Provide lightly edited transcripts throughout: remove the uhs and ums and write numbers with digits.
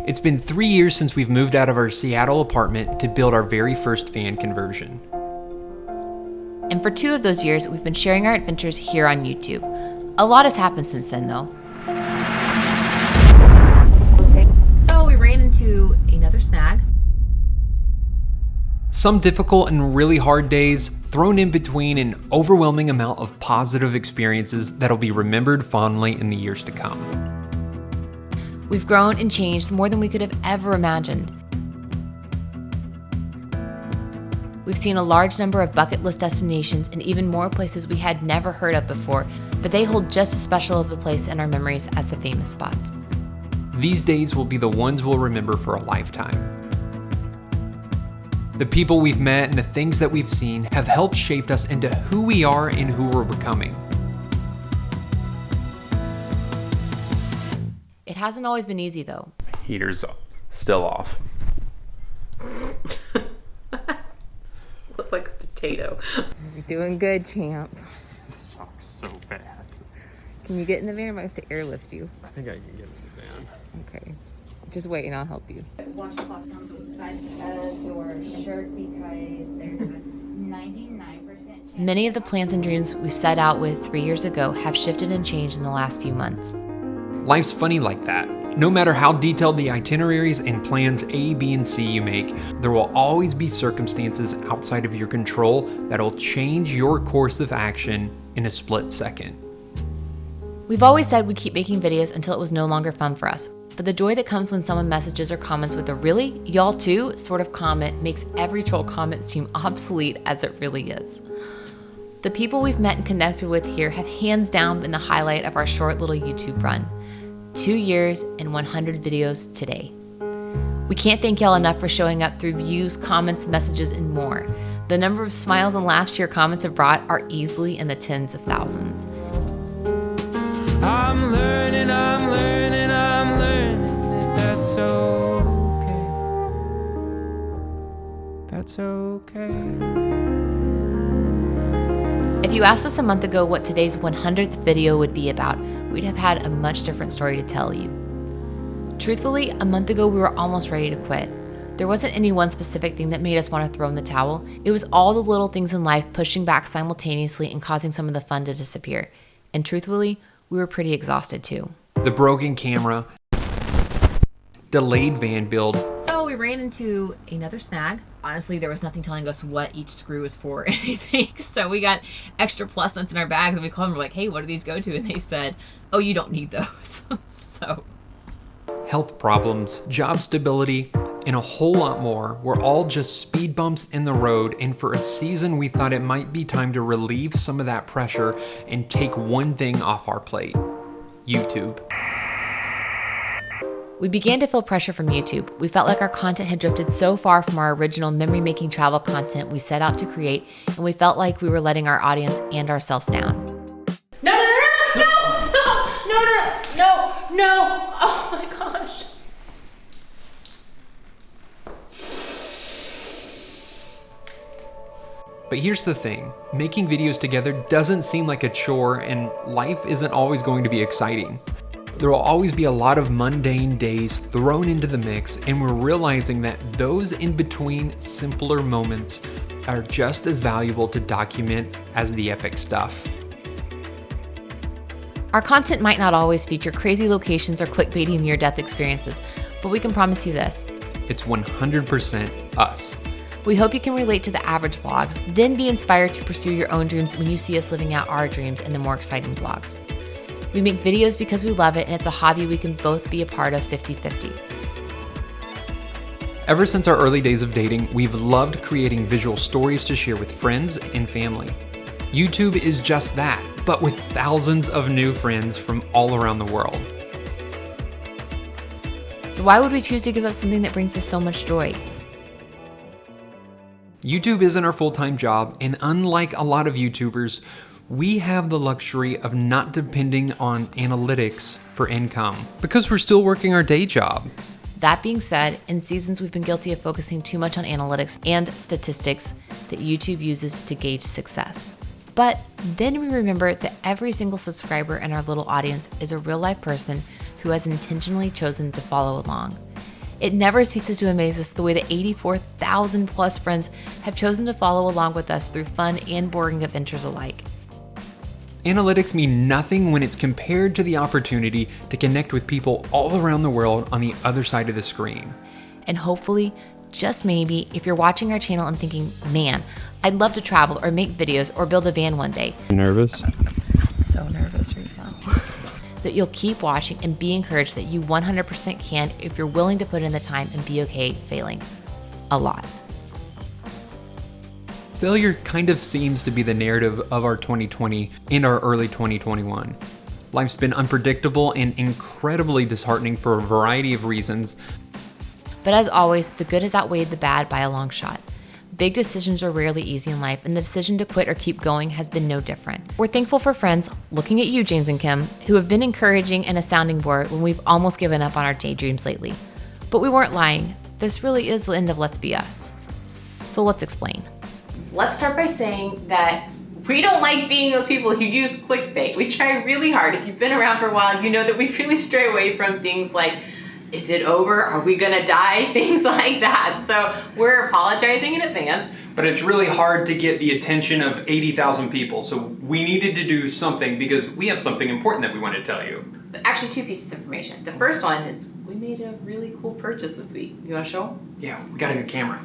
It's been 3 years since we've moved out of our Seattle apartment to build our very first van conversion. And for 2 of those years, we've been sharing our adventures here on YouTube. A lot has happened since then, though. Okay, so we ran into another snag. Some difficult and really hard days thrown in between an overwhelming amount of positive experiences that'll be remembered fondly in the years to come. We've grown and changed more than we could have ever imagined. We've seen a large number of bucket list destinations and even more places we had never heard of before, but they hold just as special of a place in our memories as the famous spots. These days will be the ones we'll remember for a lifetime. The people we've met and the things that we've seen have helped shape us into who we are and who we're becoming. It hasn't always been easy, though. Heater's still off. Look like a potato. You're doing good, champ. This sucks so bad. Can you get in the van? I might have to airlift you. I think I can get in the van. Okay. Just wait and I'll help you. Washcloth comes with side door shirt because there's a 99% Many of the plans and dreams we've set out with 3 years ago have shifted and changed in the last few months. Life's funny like that. No matter how detailed the itineraries and plans A, B, and C you make, there will always be circumstances outside of your control that'll change your course of action in a split second. We've always said we'd keep making videos until it was no longer fun for us, but the joy that comes when someone messages or comments with a "really? Y'all too?" sort of comment makes every troll comment seem obsolete as it really is. The people we've met and connected with here have hands down been the highlight of our short little YouTube run. 2 years and 100 videos today. We can't thank y'all enough for showing up through views, comments, messages, and more. The number of smiles and laughs your comments have brought are easily in the tens of thousands. I'm learning that that's okay. That's okay. If you asked us a month ago what today's 100th video would be about, we'd have had a much different story to tell you. Truthfully, a month ago we were almost ready to quit. There wasn't any one specific thing that made us want to throw in the towel. It was all the little things in life pushing back simultaneously and causing some of the fun to disappear. And truthfully, we were pretty exhausted too. The broken camera, delayed van build, So we ran into another snag. Honestly, there was nothing telling us what each screw was for or anything. So we got extra plus nuts in our bags and we called them, we're like, hey, what do these go to? And they said, oh, you don't need those. So health problems, job stability, and a whole lot more were all just speed bumps in the road, and for a season we thought it might be time to relieve some of that pressure and take one thing off our plate: YouTube. we began to feel pressure from YouTube. We felt like our content had drifted so far from our original memory-making travel content we set out to create, and we felt like we were letting our audience and ourselves down. No! Oh my gosh. But here's the thing, making videos together doesn't seem like a chore, and life isn't always going to be exciting. There will always be a lot of mundane days thrown into the mix, and we're realizing that those in between simpler moments are just as valuable to document as the epic stuff. Our content might not always feature crazy locations or clickbaity near-death experiences, but we can promise you this. It's 100% us. We hope you can relate to the average vlogs, then be inspired to pursue your own dreams when you see us living out our dreams in the more exciting vlogs. We make videos because we love it, and it's a hobby we can both be a part of 50-50. Ever since our early days of dating, we've loved creating visual stories to share with friends and family. YouTube is just that, but with thousands of new friends from all around the world. So why would we choose to give up something that brings us so much joy? YouTube isn't our full-time job, and unlike a lot of YouTubers, we have the luxury of not depending on analytics for income because we're still working our day job. That being said, in seasons we've been guilty of focusing too much on analytics and statistics that YouTube uses to gauge success. But then we remember that every single subscriber in our little audience is a real life person who has intentionally chosen to follow along. It never ceases to amaze us the way that 84,000 plus friends have chosen to follow along with us through fun and boring adventures alike. Analytics mean nothing when it's compared to the opportunity to connect with people all around the world on the other side of the screen. And hopefully, just maybe, if you're watching our channel and thinking, man, I'd love to travel or make videos or build a van one day. Nervous? So nervous right now. That you'll keep watching and be encouraged that you 100% can if you're willing to put in the time and be okay failing. A lot. Failure kind of seems to be the narrative of our 2020 and our early 2021. Life's been unpredictable and incredibly disheartening for a variety of reasons. But as always, the good has outweighed the bad by a long shot. Big decisions are rarely easy in life, and the decision to quit or keep going has been no different. We're thankful for friends, looking at you, James and Kim, who have been encouraging and a sounding board when we've almost given up on our daydreams lately. But we weren't lying. This really is the end of Let's Be Us. So let's explain. Let's start by saying that we don't like being those people who use clickbait. We try really hard. If you've been around for a while, you know that we really stray away from things like, is it over? Are we gonna die? Things like that. So we're apologizing in advance. But it's really hard to get the attention of 80,000 people, so we needed to do something because we have something important that we want to tell you. But actually, 2 pieces of information. The first one is we made a really cool purchase this week. You wanna show them? Yeah, we got a new camera.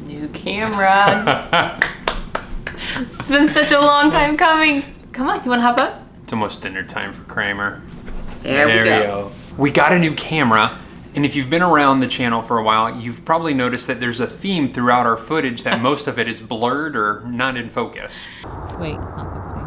New camera. It's been such a long time coming. Come on, you wanna hop up? It's almost dinner time for Kramer. There we go. We got a new camera, and if you've been around the channel for a while, you've probably noticed that there's a theme throughout our footage that most of it is blurred or not in focus. Wait, it's not focusing.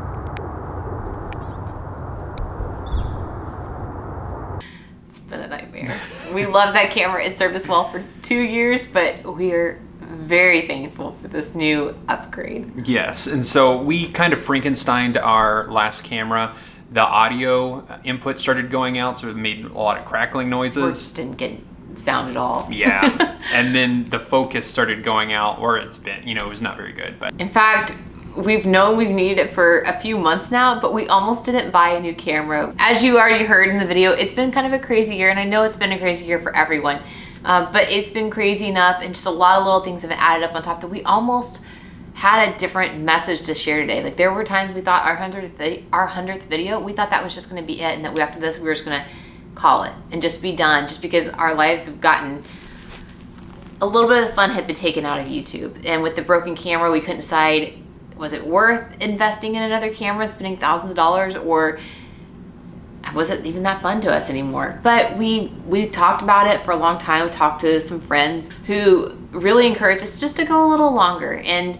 It's been a nightmare. We love that camera. It served us well for 2 years, but we are very thankful for this new upgrade. Yes, and so we kind of Frankensteined our last camera. The audio input started going out, so it made a lot of crackling noises. We just didn't get sound at all. Yeah, and then the focus started going out, or it's been, it was not very good. But in fact, we've known we've needed it for a few months now, but we almost didn't buy a new camera. As you already heard in the video, it's been kind of a crazy year, and I know it's been a crazy year for everyone. But it's been crazy enough, and just a lot of little things have added up on top that we almost had a different message to share today. Like, there were times we thought our 100th video, we thought that was just going to be it, and that after this we were just going to call it and just be done, just because our lives have gotten a little bit of the fun had been taken out of YouTube. And with the broken camera, we couldn't decide, was it worth investing in another camera and spending thousands of dollars, or was it even that fun to us anymore? But we talked about it for a long time. We talked to some friends who really encouraged us just to go a little longer, and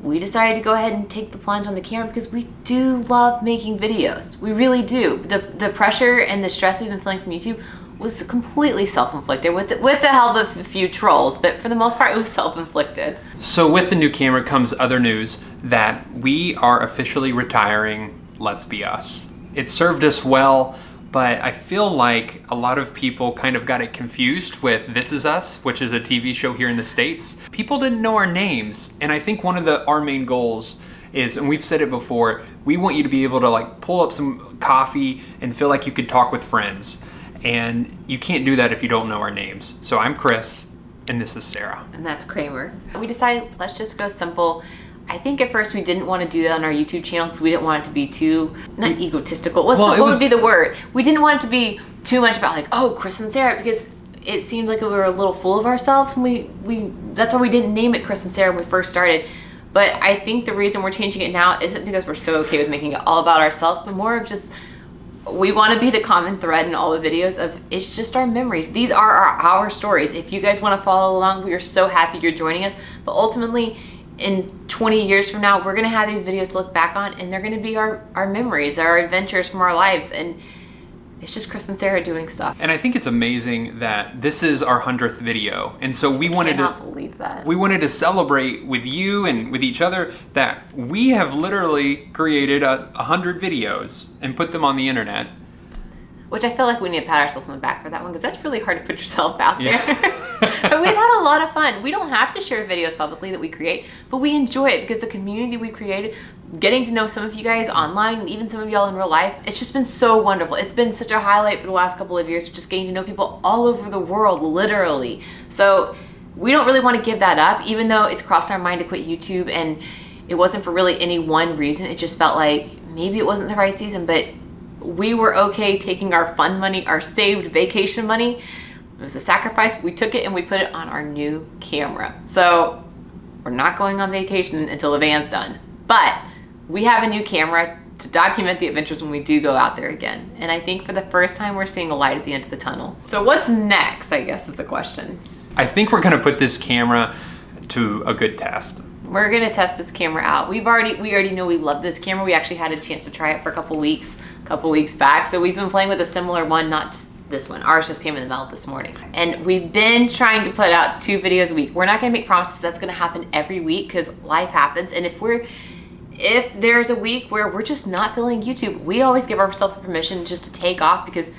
we decided to go ahead and take the plunge on the camera because we do love making videos. We really do. The pressure and the stress we've been feeling from YouTube was completely self-inflicted with the help of a few trolls, but for the most part it was self-inflicted. so with the new camera comes other news that we are officially retiring Let's Be Us. It served us well, but I feel like a lot of people kind of got it confused with This Is Us, which is a TV show here in the States. People didn't know our names, and I think one of our main goals is, and we've said it before, we want you to be able to like pull up some coffee and feel like you could talk with friends. And you can't do that if you don't know our names. So I'm Chris, and this is Sarah. And that's Kramer. We decided, let's just go simple. I think at first we didn't want to do that on our YouTube channel because we didn't want it to be too, not egotistical. What would be the word? We didn't want it to be too much about like, oh, Chris and Sara, because it seemed like we were a little full of ourselves. And that's why we didn't name it Chris and Sara when we first started. But I think the reason we're changing it now isn't because we're so okay with making it all about ourselves, but more of just, we want to be the common thread in all the videos of, it's just our memories. These are our stories. If you guys want to follow along, we are so happy you're joining us. But ultimately, in 20 years from now, we're going to have these videos to look back on, and they're going to be our memories, our adventures from our lives. And it's just Chris and Sara doing stuff. And I think it's amazing that this is our 100th video. And so we wanted to celebrate with you and with each other that we have literally created 100 videos and put them on the internet. Which I feel like we need to pat ourselves on the back for that one, because that's really hard to put yourself out there. But we've had a lot of fun. We don't have to share videos publicly that we create, but we enjoy it because the community we created, getting to know some of you guys online and even some of y'all in real life, it's just been so wonderful. It's been such a highlight for the last couple of years, just getting to know people all over the world, literally. So we don't really want to give that up, even though it's crossed our mind to quit YouTube, and it wasn't for really any one reason. It just felt like maybe it wasn't the right season, but we were okay taking our fun money, our saved vacation money. It was a sacrifice. We took it and we put it on our new camera. So we're not going on vacation until the van's done, but we have a new camera to document the adventures when we do go out there again. And I think for the first time, we're seeing a light at the end of the tunnel. So what's next, I guess, is the question. I think we're gonna put this camera to a good test. We're gonna test this camera out. We already know we love this camera. We actually had a chance to try it for a couple weeks back. So we've been playing with a similar one, not just this one. Ours just came in the mail this morning. And we've been trying to put out 2 videos a week. We're not gonna make promises that's gonna happen every week because life happens. And if there's a week where we're just not feeling YouTube, we always give ourselves the permission just to take off, because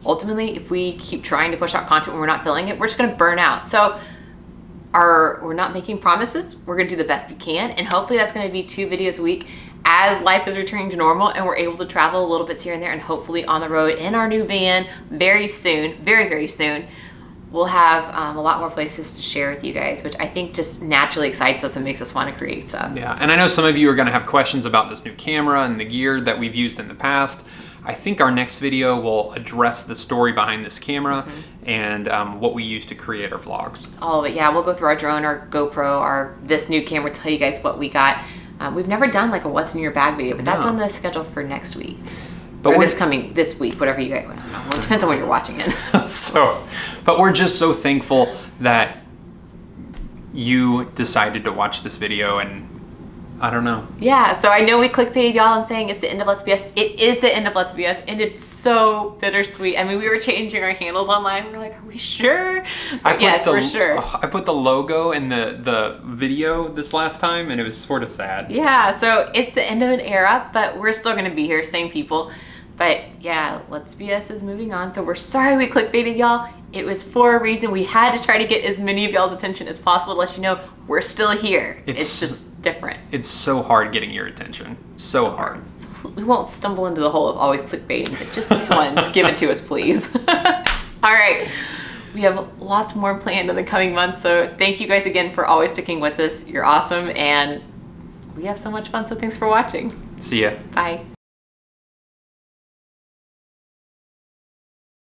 ultimately, if we keep trying to push out content when we're not feeling it, we're just gonna burn out. So we're not making promises. We're gonna do the best we can, and hopefully that's gonna be 2 videos a week as life is returning to normal and we're able to travel a little bit here and there, and hopefully on the road in our new van very soon, very, very soon. We'll have a lot more places to share with you guys, which I think just naturally excites us and makes us want to create stuff. Yeah, and I know some of you are gonna have questions about this new camera and the gear that we've used in the past. I think our next video will address the story behind this camera and what we use to create our vlogs. All of it, yeah. We'll go through our drone, our GoPro, this new camera, tell you guys what we got. We've never done like a what's in your bag video, but that's on the schedule for next week. But this week, whatever you guys, I don't know. Well, it depends on when you're watching it. But we're just so thankful that you decided to watch this video, and I don't know. Yeah, so I know we clickbaited y'all and saying it's the end of Let's BS. It is the end of Let's BS, and it's so bittersweet. I mean, we were changing our handles online. We were like, are we sure? But yes, we're sure. I put the logo in the video this last time, and it was sort of sad. Yeah, so it's the end of an era, but we're still going to be here, same people. But yeah, Let's BS is moving on, so we're sorry we clickbaited y'all. It was for a reason. We had to try to get as many of y'all's attention as possible to let you know we're still here. It's just different. It's so hard getting your attention. So hard. So we won't stumble into the hole of always clickbaiting, but just this once, give it to us, please. All right. We have lots more planned in the coming months, so thank you guys again for always sticking with us. You're awesome, and we have so much fun, so thanks for watching. See ya. Bye.